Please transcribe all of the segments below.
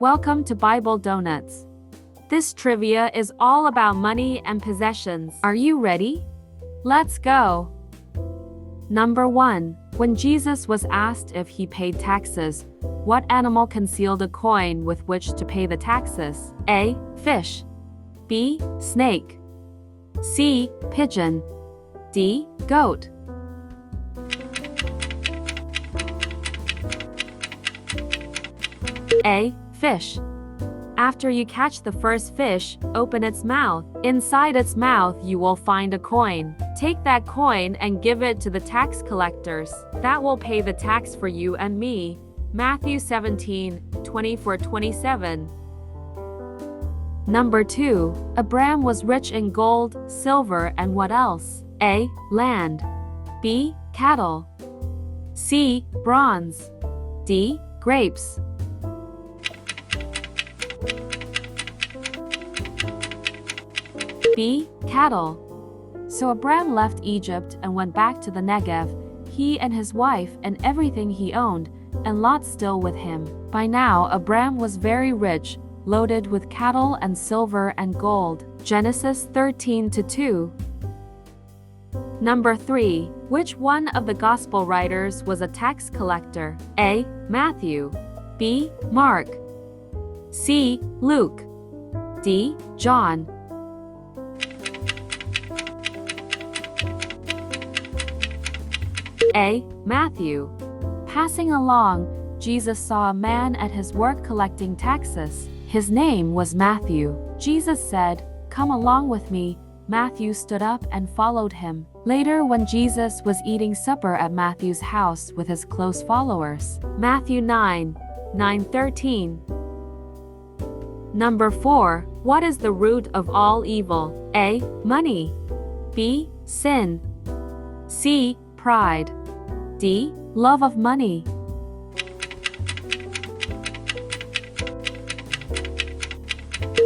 Welcome to Bible Donuts. This trivia is all about money and possessions. Are you ready? Let's go. Number 1. When Jesus was asked if he paid taxes, what animal concealed a coin with which to pay the taxes? A. Fish. B. Snake. C. Pigeon. D. Goat. A. Fish. After you catch the first fish, open its mouth. Inside its mouth you will find a coin. Take that coin and give it to the tax collectors. That will pay the tax for you and me. Matthew 17:24-27. Number 2. Abram was rich in gold, silver, and what else? A. Land. B. Cattle. C. Bronze. D. Grapes. B. Cattle. So Abram left Egypt and went back to the Negev, he and his wife and everything he owned, and Lot still with him. By now Abram was very rich, loaded with cattle and silver and gold. Genesis 13:2. Number 3. Which one of the gospel writers was a tax collector? A. Matthew. B. Mark. C. Luke. D. John. A. Matthew. Passing along, Jesus saw a man at his work collecting taxes. His name was Matthew. Jesus said, "Come along with me." Matthew stood up and followed him. Later, when Jesus was eating supper at Matthew's house with his close followers. Matthew 9:13. Number 4. What is the root of all evil? A. Money. B. Sin. C. Pride. D. Love of money.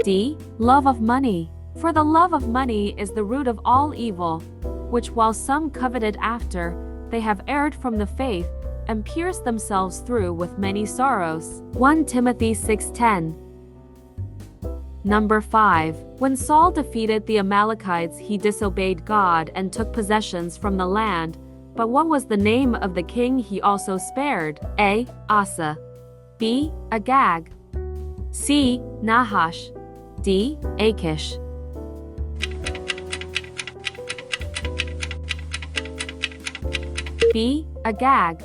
D. Love of money. For the love of money is the root of all evil, which while some coveted after, they have erred from the faith, and pierced themselves through with many sorrows. 1 Timothy 6:10. Number 5. When Saul defeated the Amalekites, he disobeyed God and took possessions from the land. But what was the name of the king he also spared? A. Asa. B. Agag. C. Nahash. D. Achish. B. Agag.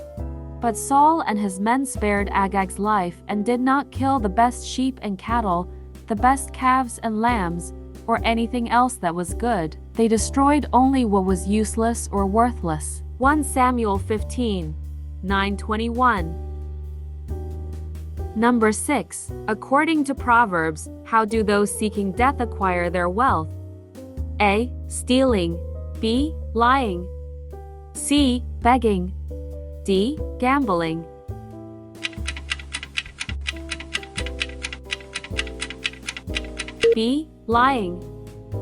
But Saul and his men spared Agag's life and did not kill the best sheep and cattle, the best calves and lambs, or anything else that was good. They destroyed only what was useless or worthless. 1 Samuel 15:9-21. Number 6. According to Proverbs, how do those seeking death acquire their wealth? A. Stealing. B. Lying. C. Begging. D. Gambling. B. Lying.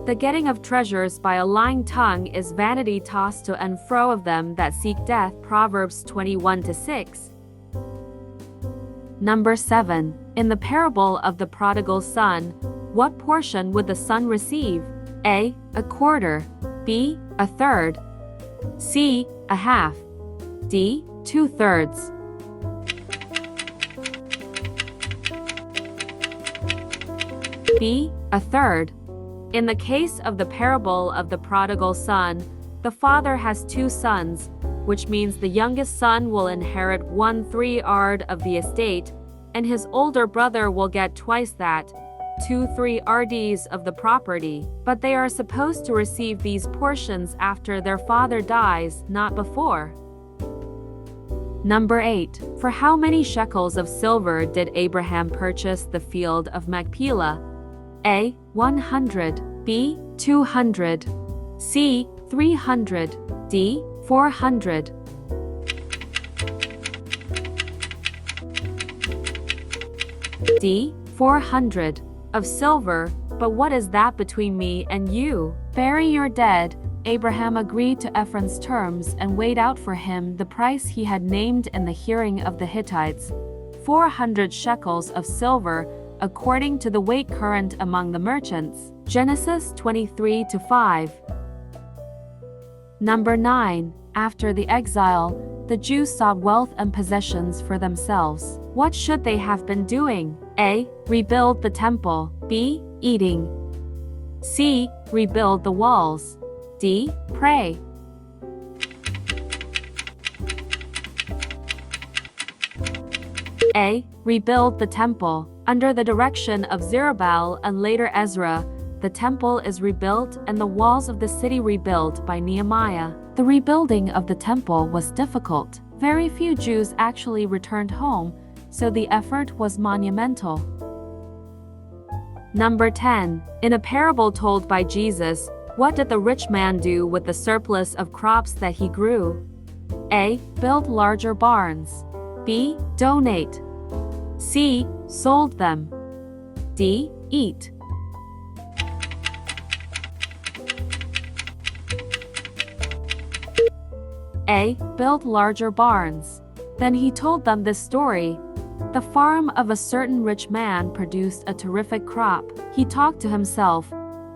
The getting of treasures by a lying tongue is vanity tossed to and fro of them that seek death. Proverbs 21:6. Number 7. In the parable of the prodigal son, what portion would the son receive? A. A quarter. B. A third. C. A half. D. 2/3. B. A third. In the case of the parable of the prodigal son, the father has 2 sons, which means the youngest son will inherit 1/3 of the estate, and his older brother will get twice that, 2/3 of the property. But they are supposed to receive these portions after their father dies, not before. Number 8. For how many shekels of silver did Abraham purchase the field of Machpelah? A. 100. B. 200. C. 300. D. 400. D. 400. Of silver, but what is that between me and you? Bury your dead. Abraham agreed to Ephron's terms and weighed out for him the price he had named in the hearing of the Hittites, 400 shekels of silver, according to the weight current among the merchants. Genesis 23-5. Number 9. After the exile, the Jews sought wealth and possessions for themselves. What should they have been doing? A. Rebuild the temple. B. Eating. C. Rebuild the walls. D. Pray. A. Rebuild the temple. Under the direction of Zerubbabel and later Ezra, the temple is rebuilt and the walls of the city rebuilt by Nehemiah. The rebuilding of the temple was difficult. Very few Jews actually returned home, so the effort was monumental. Number 10. In a parable told by Jesus, what did the rich man do with the surplus of crops that he grew? A. Build larger barns. B. Donate. C. Sold them. D. Eat. A. Build larger barns. Then he told them this story. The farm of a certain rich man produced a terrific crop. He talked to himself,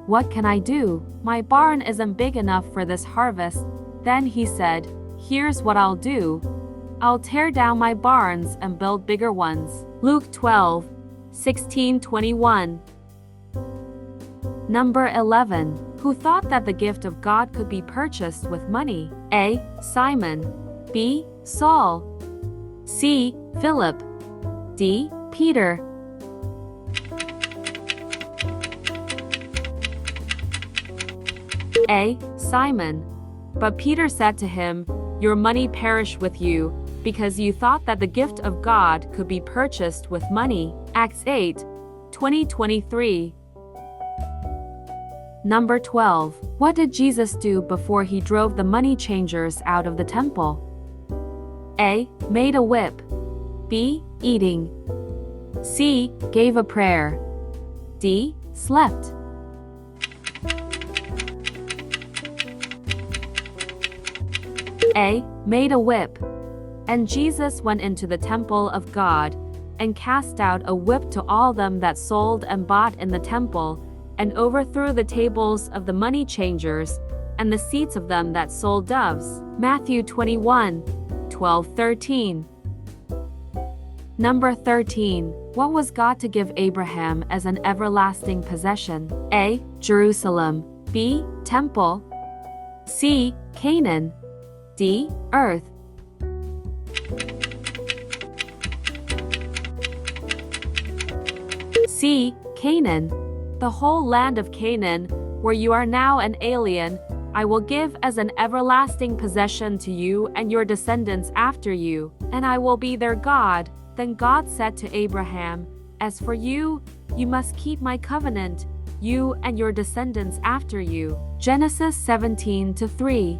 "What can I do? My barn isn't big enough for this harvest." Then he said, "Here's what I'll do. I'll tear down my barns and build bigger ones." Luke 12:16-21. Number 11. Who thought that the gift of God could be purchased with money? A. Simon. B. Saul. C. Philip. D. Peter. A. Simon. But Peter said to him, "Your money perish with you, because you thought that the gift of God could be purchased with money." Acts 8:20-23. Number 12. What did Jesus do before he drove the money changers out of the temple? A. Made a whip. B. Eating. C. Gave a prayer. D. Slept. A. Made a whip. And Jesus went into the temple of God, and cast out a whip to all them that sold and bought in the temple, and overthrew the tables of the money changers, and the seats of them that sold doves. Matthew 21:12-13. Number 13. What was God to give Abraham as an everlasting possession? A. Jerusalem. B. Temple. C. Canaan. D. Earth. C. Canaan. The whole land of Canaan, where you are now an alien, I will give as an everlasting possession to you and your descendants after you, and I will be their God. Then God said to Abraham, "As for you, you must keep my covenant, you and your descendants after you." Genesis 17:3.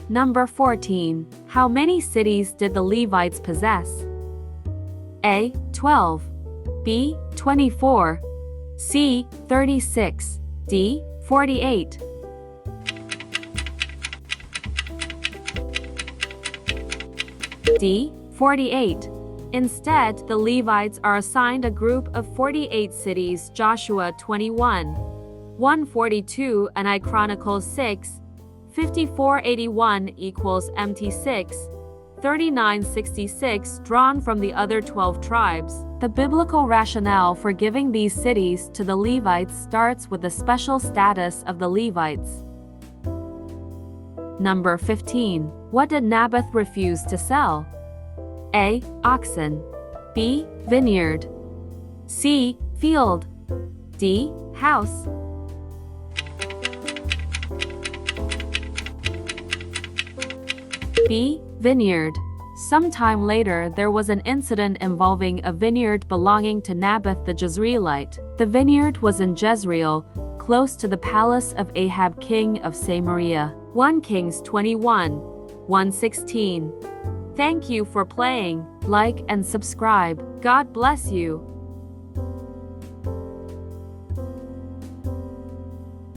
Number 14. How many cities did the Levites possess? A. 12. B. 24. C. 36. D. 48. D. 48. Instead, the Levites are assigned a group of 48 cities. Joshua 21:142 and I Chronicles 6:5481 equals MT 6:3966 drawn from the other 12 tribes. The biblical rationale for giving these cities to the Levites starts with the special status of the Levites. Number 15. What did Naboth refuse to sell? A. Oxen. B. Vineyard. C. Field. D. House. B. Vineyard. Sometime later, there was an incident involving a vineyard belonging to Naboth the Jezreelite. The vineyard was in Jezreel, close to the palace of Ahab, king of Samaria. 1 Kings 21:116. Thank you for playing. Like and subscribe. God bless you.